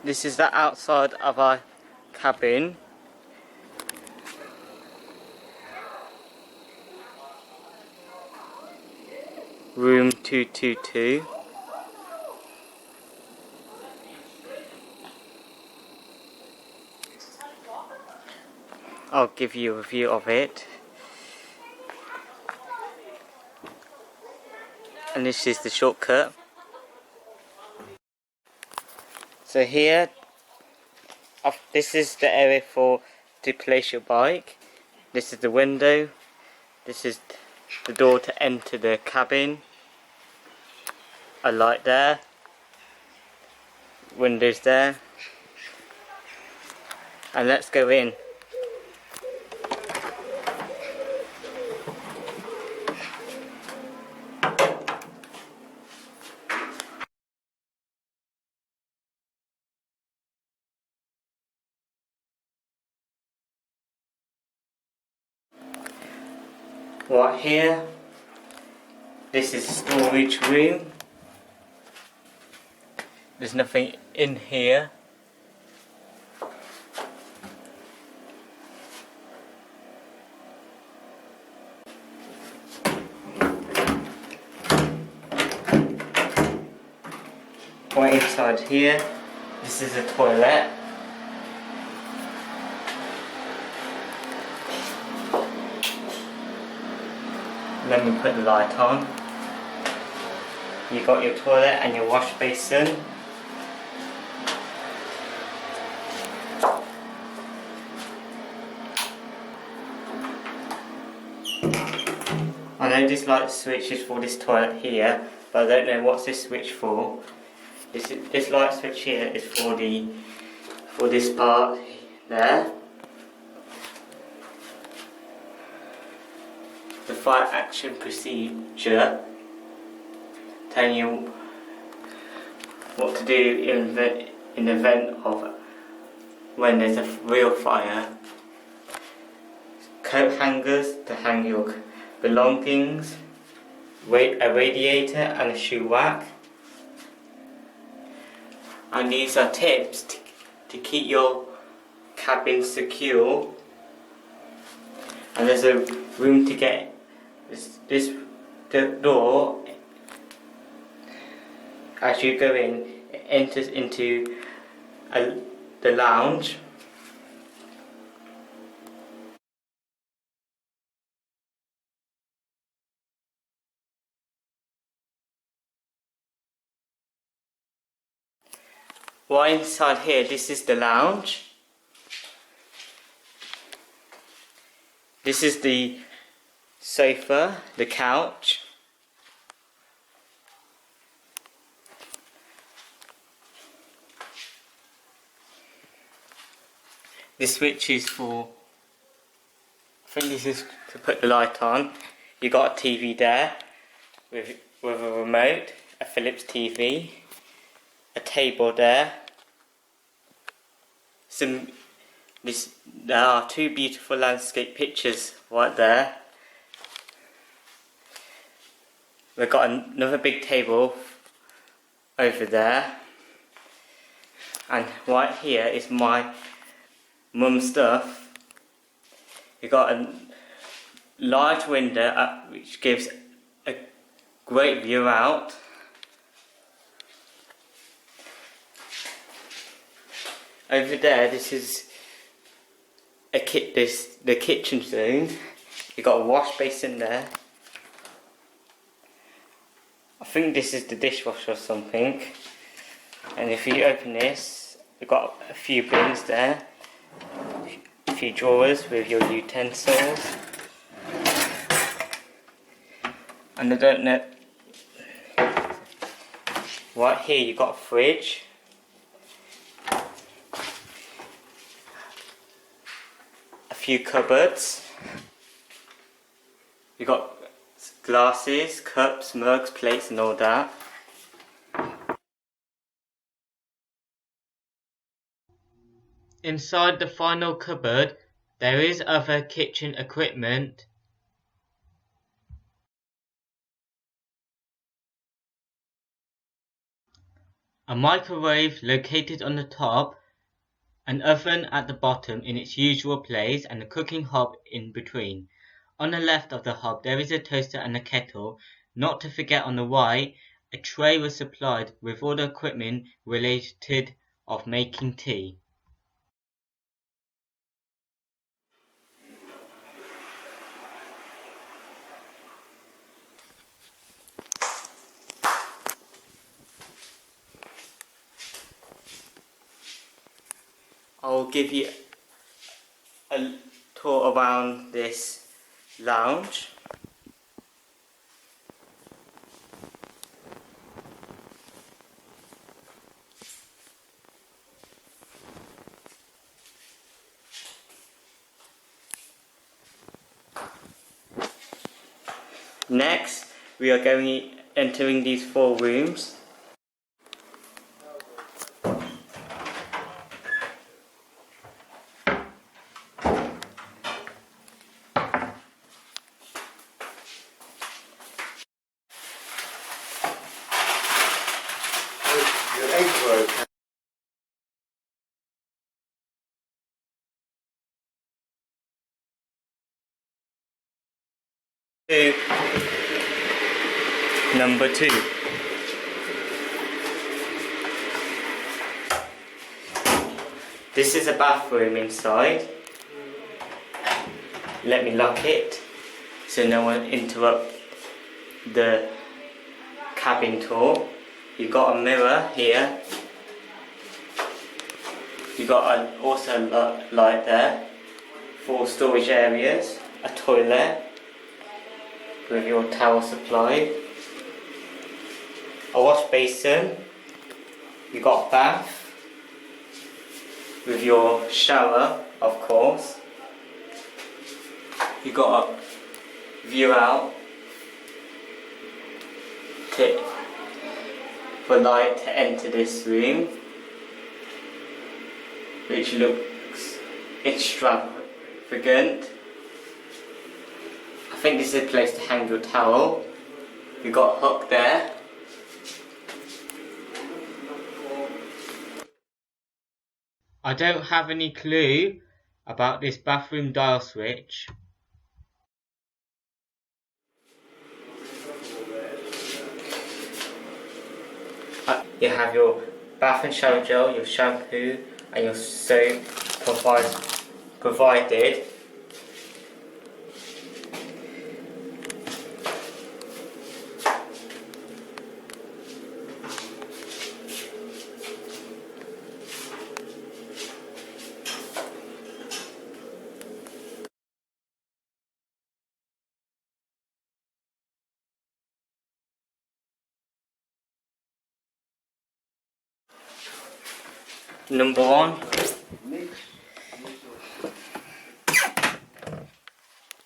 This is the outside of our cabin. Room 222. I'll give you a view of it. And this is the shortcut. So here, this is the area to place your bike. This is the window. This is the door to enter the cabin. A light there. Windows there. And let's go in. Right here, this is a storage room. There's nothing in here. Right inside here, this is a toilet. Let me put the light on. You got your toilet and your wash basin. I know this light switch is for this toilet here, but I don't know what's this switch for. This light switch here is for this part there. The fire action procedure, telling you what to do in the event of when there's a real fire. Coat hangers to hang your belongings, a radiator and a shoe rack. And these are tips to keep your cabin secure. And there's a room to get the door, as you go in, it enters into the lounge. Right inside here, this is the lounge. This is the sofa, the couch. This switch is for, I think this is to put the light on. You got a TV there with a remote, a Philips TV, a table there. There are two beautiful landscape pictures right there. We've got another big table over there, and right here is my mum's stuff. We've got a large window which gives a great view out. Over there, this is the kitchen zone. You've got a wash basin there. I think this is the dishwasher or something. And if you open this, you've got a few bins there, a few drawers with your utensils. And I don't know, right here you've got a fridge. A few cupboards. You've got glasses, cups, mugs, plates and all that. Inside the final cupboard there is other kitchen equipment. A microwave located on the top, an oven at the bottom in its usual place, and a cooking hob in between. On the left of the hob there is a toaster and a kettle. Not to forget, on the right, a tray was supplied with all the equipment related of making tea. I'll give you a tour around this lounge. Next, we are entering these 4 rooms. To number 2. This is a bathroom inside. Let me lock it so no one interrupt the cabin tour. You've got a mirror here. You've got also a light there. 4 storage areas. A toilet with your towel supply. A wash basin. You've got a bath with your shower, of course. You've got a view out for light to enter this room, which looks extravagant. I think this is a place to hang your towel. You've got a hook there. I don't have any clue about this bathroom dial switch. You have your bath and shower gel, your shampoo and your soap provided. Number 1.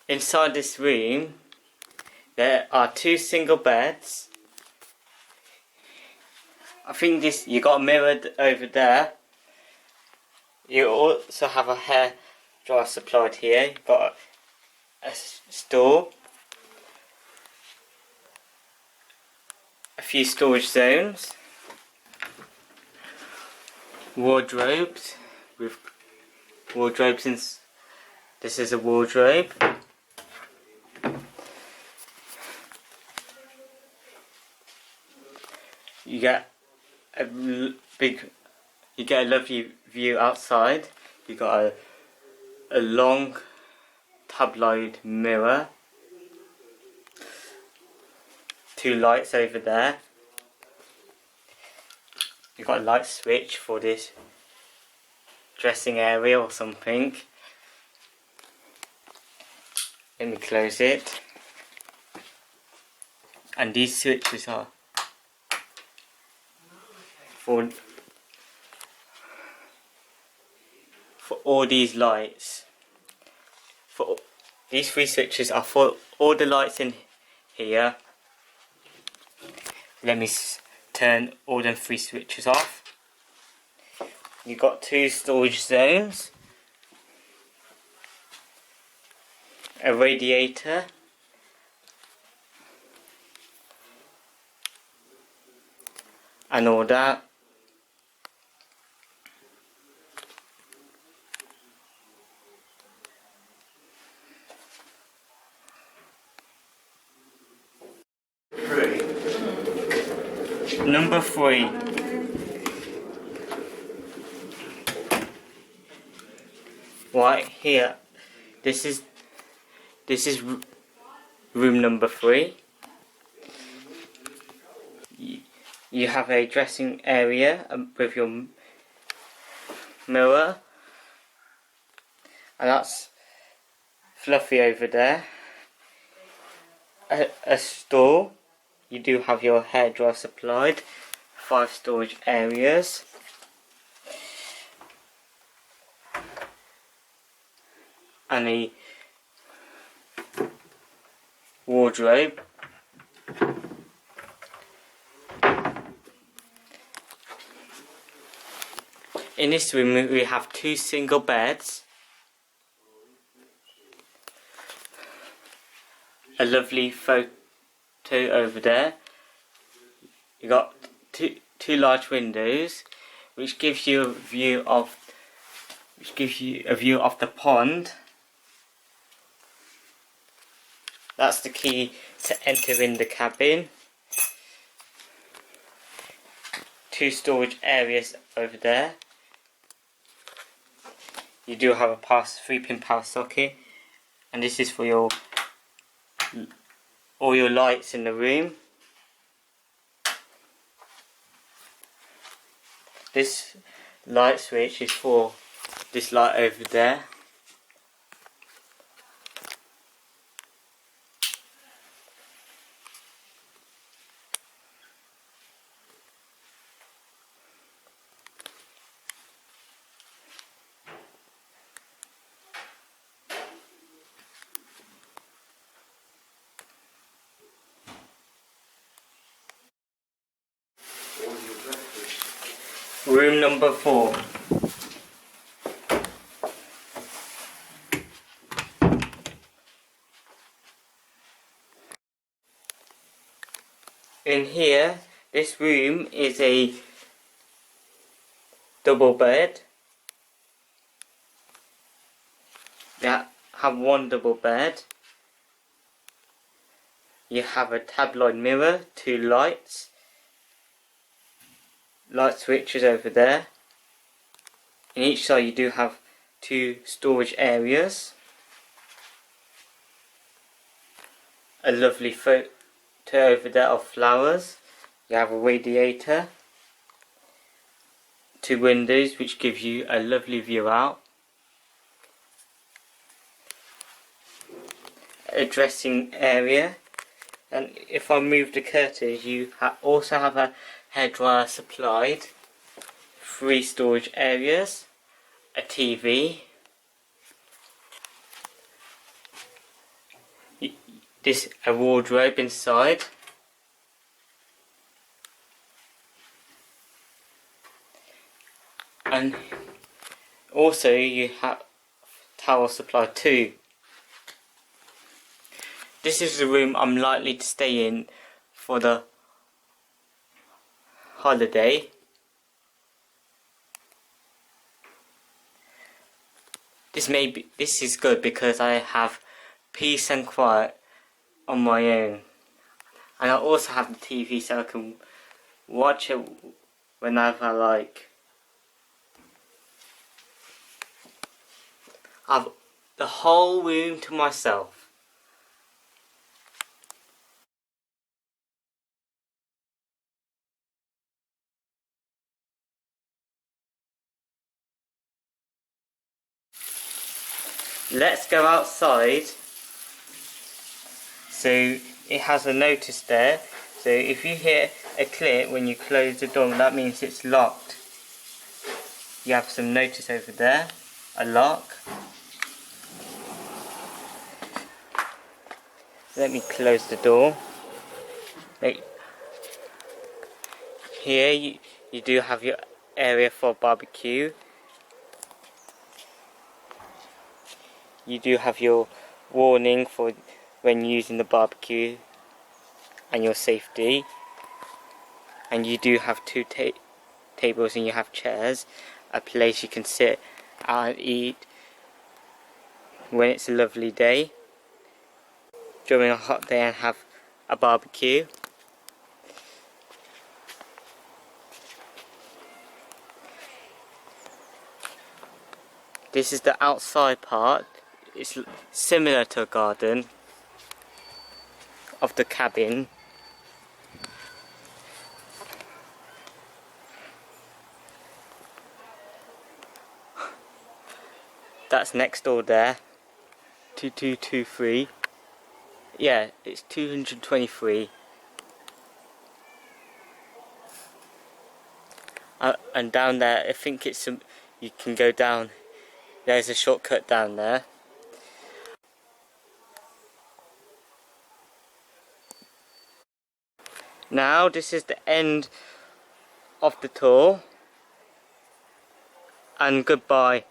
Inside this room there are 2 single beds. I think you got a mirror over there. You also have a hair dryer supplied here. You've got a store, a few storage zones, wardrobes with wardrobes in. This is a wardrobe. You get a lovely view outside. You got a long tabloid mirror, 2 lights over there. You've got a light switch for this dressing area or something. Let me close it. And these switches are for all these lights. These 3 switches are for all the lights in here. Let me turn all them 3 switches off. You've got 2 storage zones, a radiator, and all that. Number 3. Right here. This is room number 3. You have a dressing area with your mirror, and that's fluffy over there. A store. You do have your hairdryer supplied. 5 storage areas. And a wardrobe. In this room we have 2 single beds, a lovely photo over there. You got two large windows, which gives you a view of the pond. That's the key to enter in the cabin. 2 storage areas over there. You do have a 3-pin power socket, and this is for all your lights in the room. This light switch is for this light over there. Room number 4. In here, this room is a double bed. You have 1 double bed. You have a tabloid mirror, 2 lights. Light switches over there. In each side you do have 2 storage areas. A lovely photo over there of flowers. You have a radiator. 2 windows which give you a lovely view out. A dressing area. And if I move the curtains, you also have a hairdryer supplied, 3 storage areas, a TV, a wardrobe inside, and also you have towel supply too. This is the room I'm likely to stay in for the holiday. This is good because I have peace and quiet on my own, and I also have the TV so I can watch it whenever I like. I have the whole room to myself. Let's go outside. So it has a notice there. So if you hear a click when you close the door, that means it's locked. You have some notice over there, a lock. Let me close the door. Here you do have your area for barbecue. You do have your warning for when using the barbecue and your safety. And you do have 2 tables, and you have chairs, a place you can sit and eat when it's a lovely day, during a hot day, and have a barbecue. This is the outside part. It's similar to a garden of the cabin. That's next door there. 2223. Yeah, it's 223. And down there, I think it's some. You can go down. There's a shortcut down there. Now this is the end of the tour. And goodbye.